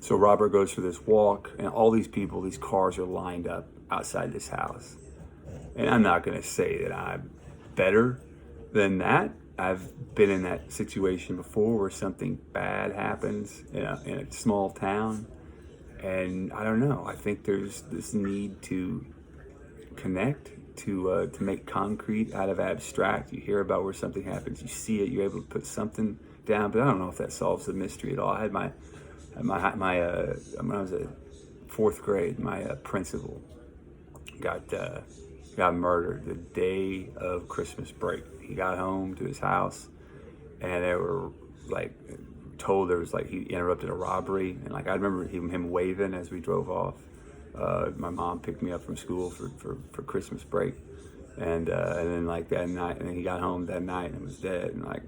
So Robert goes for this walk, and all these people, these cars are lined up outside this house. And I'm not going to say that I'm better than that. I've been in that situation before where something bad happens in a small town. And I don't know. I think there's this need to connect, to make concrete out of abstract. You hear about where something happens, you see it, you're able to put something down. But I don't know if that solves the mystery at all. I had my when I was in fourth grade, my principal got murdered the day of Christmas break. He got home to his house, and they were like told there was like he interrupted a robbery, and like I remember him waving as we drove off. My mom picked me up from school for Christmas break, and then like that night, and then he got home that night and was dead. And like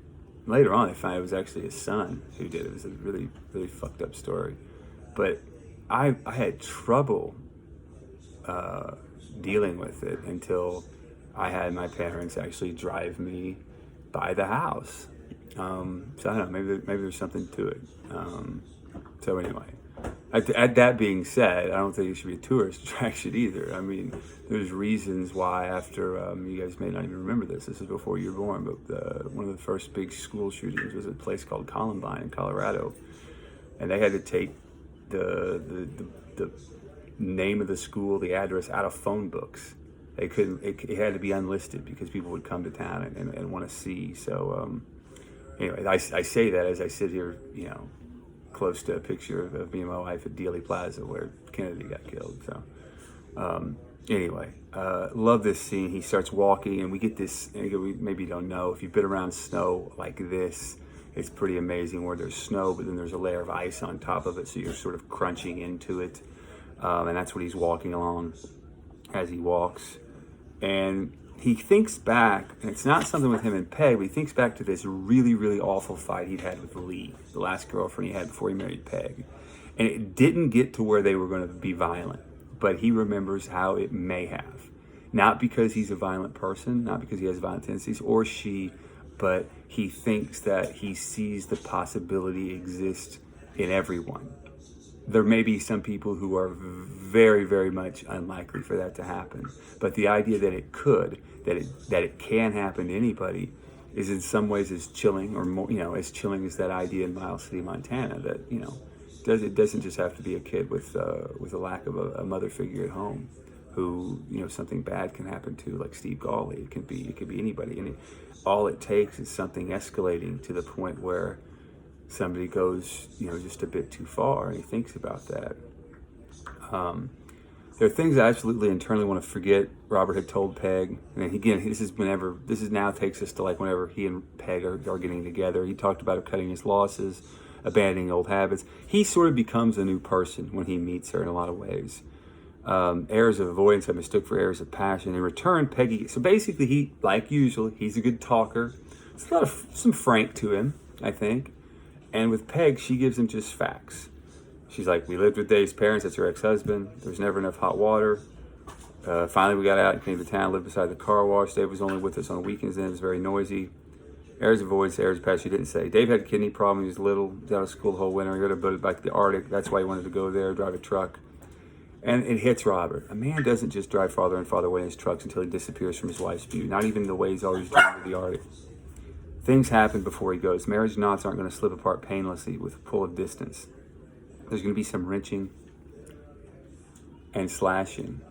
later on, they found it was actually his son who did it. It was a really really fucked up story, but I had trouble dealing with it until I had my parents actually drive me by the house. So I don't know, maybe there's something to it. So anyway, at that being said, I don't think it should be a tourist attraction either. I mean, there's reasons why after, you guys may not even remember this is before you were born, but one of the first big school shootings was at a place called Columbine in Colorado. And they had to take the name of the school, the address out of phone books. They couldn't. It had to be unlisted because people would come to town and want to see. So anyway, I say that as I sit here, close to a picture of me and my wife at Dealey Plaza where Kennedy got killed. So anyway, love this scene. He starts walking, and we get this. We maybe don't know if you've been around snow like this. It's pretty amazing where there's snow, but then there's a layer of ice on top of it, so you're sort of crunching into it. And that's what he's walking along as he walks. And he thinks back, and it's not something with him and Peg, but he thinks back to this really, really awful fight he'd had with Lee, the last girlfriend he had before he married Peg. And it didn't get to where they were going to be violent, but he remembers how it may have. Not because he's a violent person, not because he has violent tendencies, or she, but he thinks that he sees the possibility exist in everyone. There may be some people who are very, very much unlikely for that to happen. But the idea that it could, that it can happen to anybody is in some ways as chilling or more, as chilling as that idea in Miles City, Montana, that, it doesn't just have to be a kid with a lack of a mother figure at home who, something bad can happen to, like Steve Gawley. It could be anybody. And all it takes is something escalating to the point where somebody goes, just a bit too far, and he thinks about that. There are things I absolutely internally want to forget. Robert had told Peg, and again, this now takes us to like whenever he and Peg are getting together. He talked about cutting his losses, abandoning old habits. He sort of becomes a new person when he meets her in a lot of ways. Airs of avoidance I mistook for airs of passion. In return, Peggy. So basically, he, like usual, he's a good talker. There's some frank to him, I think. And with Peg, she gives him just facts. She's like, we lived with Dave's parents, that's her ex-husband. There was never enough hot water. Finally, we got out and came to town, lived beside the car wash. Dave was only with us on weekends then, it was very noisy. Airs of avoidance, airs of passion, she didn't say. Dave had a kidney problem, he was little, he was out of school the whole winter. He got a boat back to the Arctic, that's why he wanted to go there, drive a truck. And it hits Robert. A man doesn't just drive farther and farther away in his trucks until he disappears from his wife's view, not even the way he's always driven to the Arctic. Things happen before he goes. Marriage knots aren't going to slip apart painlessly with a pull of distance. There's going to be some wrenching and slashing.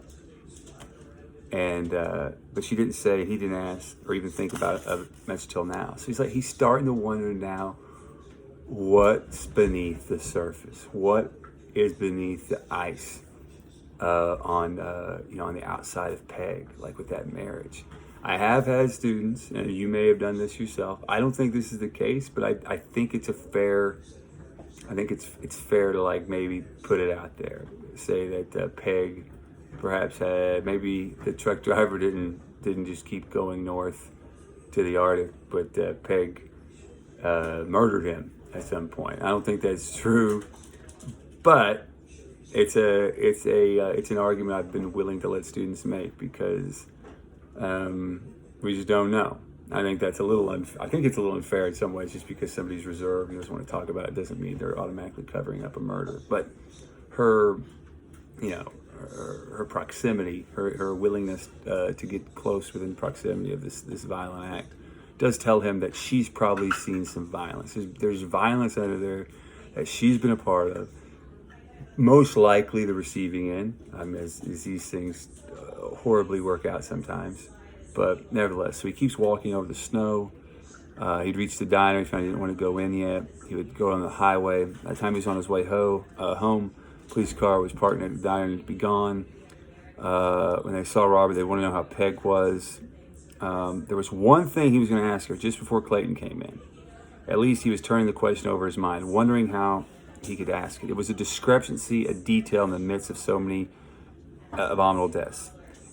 And but she didn't say, he didn't ask, or even think about it much till now. So he's starting to wonder now what's beneath the surface. What is beneath the ice on the outside of Peg, like with that marriage. I have had students, and you may have done this yourself. I don't think this is the case, but I think it's fair to like maybe put it out there. Say that Peg perhaps had, maybe the truck driver didn't just keep going north to the Arctic, but Peg murdered him at some point. I don't think that's true, but it's an argument I've been willing to let students make because we just don't know. I think that's a little I think it's a little unfair in some ways, just because somebody's reserved and doesn't want to talk about it doesn't mean they're automatically covering up a murder. But her, you know, her proximity, her willingness to get close within proximity of this violent act, does tell him that she's probably seen some violence. There's violence under there that she's been a part of. Most likely the receiving end, as these things horribly work out sometimes. But nevertheless, so he keeps walking over the snow. He'd reached the diner. He found he didn't want to go in yet. He would go on the highway. By the time he was on his way home, police car was parked at the diner and to be gone. When they saw Robert, they wanted to know how Peg was. There was one thing he was going to ask her just before Clayton came in. At least he was turning the question over his mind, wondering how he could ask it. It was a discrepancy, a detail in the midst of so many abominable deaths.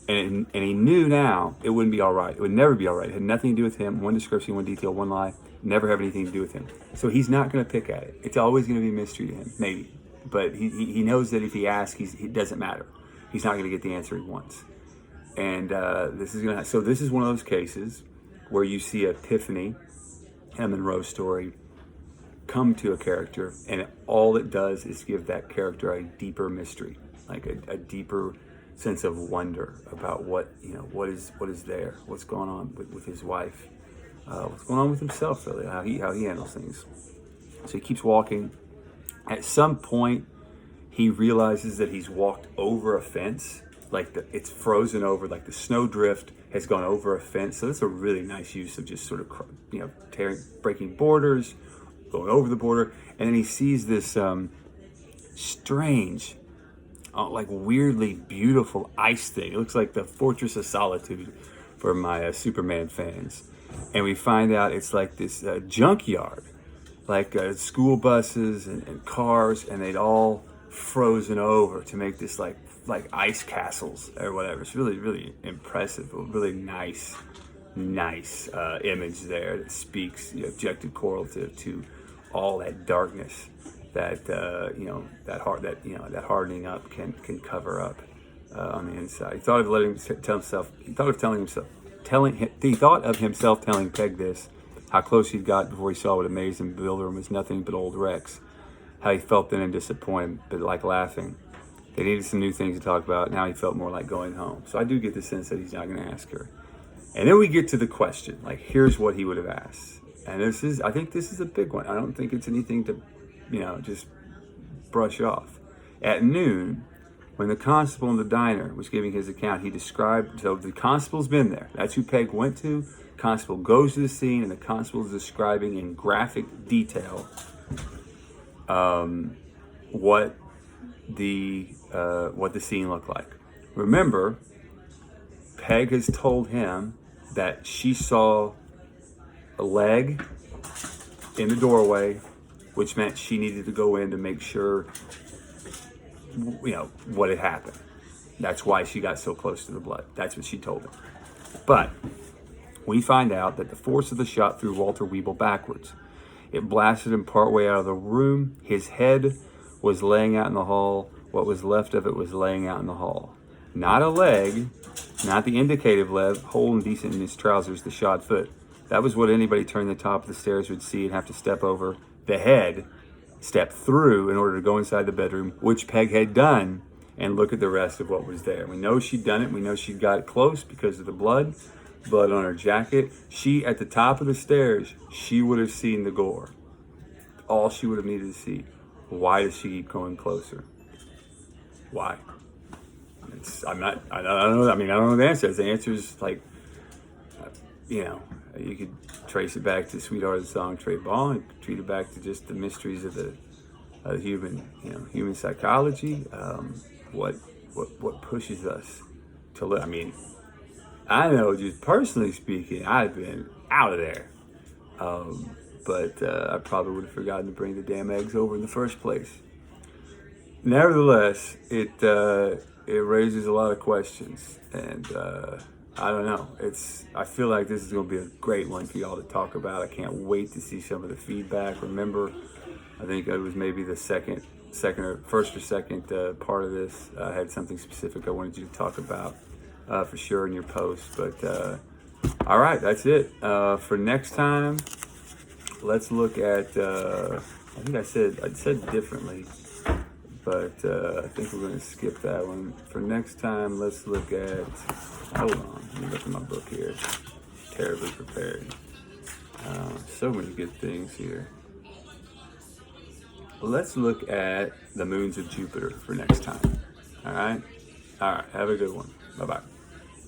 And he knew now it wouldn't be all right. It would never be all right. It had nothing to do with him. One description, one detail, one lie. Never have anything to do with him. So he's not going to pick at it. It's always going to be a mystery to him, maybe. But he knows that if he asks, it doesn't matter. He's not going to get the answer he wants. And this is one of those cases where you see epiphany in a Munro story come to a character, and all it does is give that character a deeper mystery, like a deeper sense of wonder about what is there, what's going on with his wife, what's going on with himself, really, how he handles things. So he keeps walking. At some point, he realizes that he's walked over a fence, like it's frozen over, like the snow drift has gone over a fence. So that's a really nice use of just sort of breaking borders, going over the border, and then he sees this strange, like weirdly beautiful ice thing. It looks like the Fortress of Solitude for my Superman fans. And we find out it's like this junkyard, like school buses and cars, and they'd all frozen over to make this like ice castles or whatever. It's really, really impressive, a really nice image there that speaks the objective correlative to all that darkness that that hardening up can cover up on the inside. He thought of himself telling Peg this, how close he'd got before he saw what amazed him, bewildered him was nothing but old wrecks. How he felt then and disappointed, but like laughing. They needed some new things to talk about. Now he felt more like going home. So I do get the sense that he's not going to ask her. And then we get to the question, like, here's what he would have asked. And I think this is a big one. I don't think it's anything to, just brush off. At noon, when the constable in the diner was giving his account, he described, so the constable's been there. That's who Peg went to. Constable goes to the scene, and the constable is describing in graphic detail what the scene looked like. Remember, Peg has told him that she saw a leg in the doorway, which meant she needed to go in to make sure, what had happened. That's why she got so close to the blood. That's what she told him. But we find out that the force of the shot threw Walter Weeble backwards. It blasted him partway out of the room. His head was laying out in the hall. What was left of it was laying out in the hall. Not a leg, not the indicative leg, hole indecent in his trousers, the shod foot. That was what anybody turning the top of the stairs would see and have to step over. The head, step through in order to go inside the bedroom, which Peg had done, and look at the rest of what was there. We know she'd done it. We know she got close because of the blood on her jacket. She, at the top of the stairs, she would have seen the gore. All she would have needed to see. Why does she keep going closer? Why? I don't know. I don't know the answer. The answer is like, you could trace it back to Sweetheart of the Song, Trey Ball, and treat it back to just the mysteries of the human psychology. What pushes us to live? I know, just personally speaking, I've been out of there. But I probably would have forgotten to bring the damn eggs over in the first place. Nevertheless, it raises a lot of questions, and I don't know. I feel like this is going to be a great one for y'all to talk about. I can't wait to see some of the feedback. Remember, I think it was maybe the first or second part of this. I had something specific I wanted you to talk about for sure in your post, but All right, that's it. For next time, let's look at. I think I said differently, but I think we're going to skip that one. For next time, let's look at. Hold on, let me look at my book here. Terribly prepared. So many good things here. Let's look at the moons of Jupiter for next time. All right. All right. Have a good one. Bye bye.